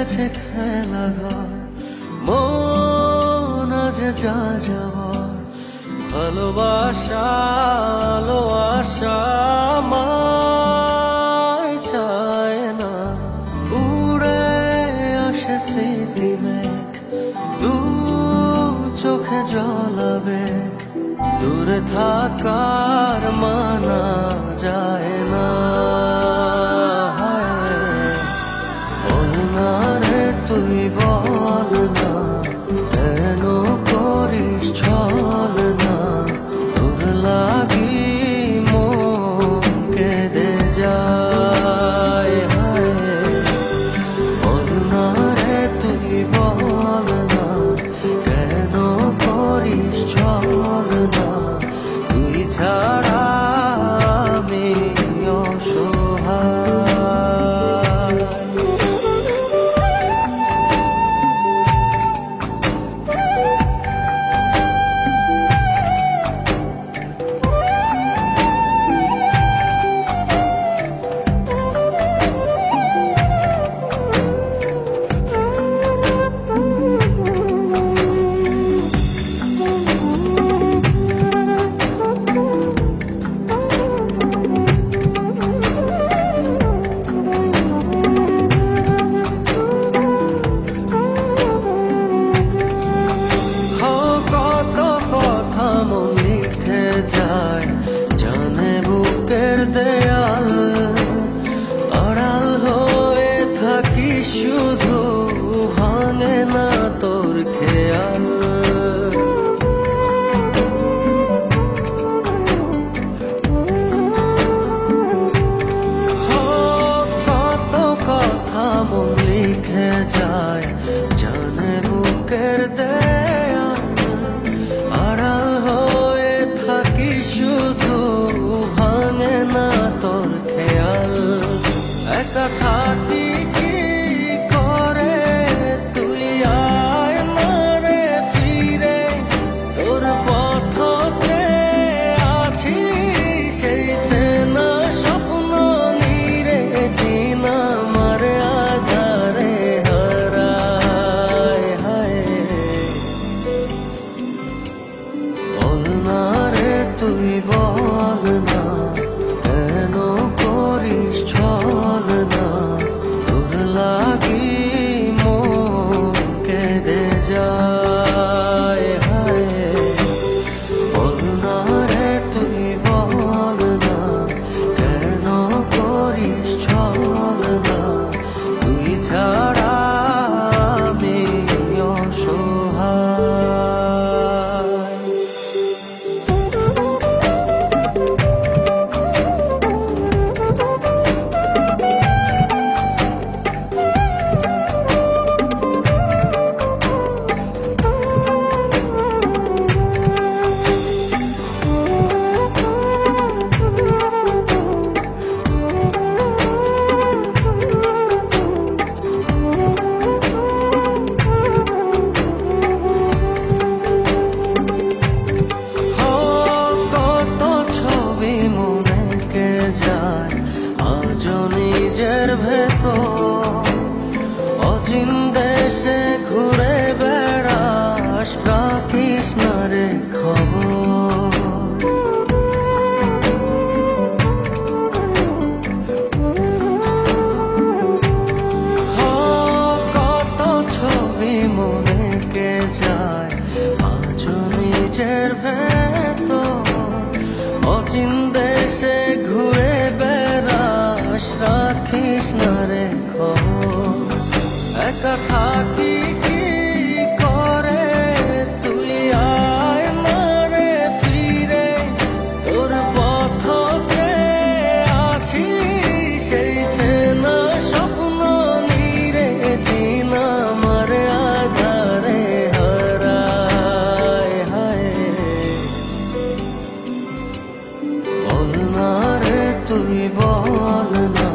গেছে খেলা ঘর, মন আজ যা যাওয়ার, ভালোবাসা আলো আশা আমায় চায় না। উড়ে আসে স্মৃতি মেঘ, দু চোখে জল আবেগ, দূরে থাকার মানা যায় না। বল না রে তুই বল না, কেন করিস ছল না, তোর লাগি মন কেঁদে যায়। বল না রে তুই বল না, কেন করিস ছল না, তুই ছাড়া আমি অসহায়। যায় জানে বুকের দেয়াল, আড়াল হয়ে থাকি শুধু, ভাঙে না তোর খেয়াল। কত কথা মন লিখে যায় জানে বুকের দেয়াল, আড়াল হয়ে থাকি শুধু, ভাঙে না তোর খেয়াল। একা থাকি কি করে তুই আয় না রে ফিরে, তোর পথতে আছি সেই চেনা স্বপ্ন নিরে, দিন আমার আধারে হারায়। বল না রে তুই বল না, কেন করিস ছল না, তোর লাগি মন কেঁদে যায়। বল না রে তুই বল না, কেন করিস ছল না, তুই ছাড়া আমি অসহায়। নিজের ভেতর অচিন দেশে ঘুরে বেড়াস, রাখিস না রে খবর। কত ছবি মনে কে যায় আজও নিজের ভেতর, অচিন দেশে ঘুরে বেড়াস, রাখিস না রে খবর। একা থাকি কি করে তুই আয় না রে ফিরে, তোর পথতে আছি সেই চেনা স্বপ্ন নিরে, দিন আমার আধারে হারায়। বল না রে তুই বল না,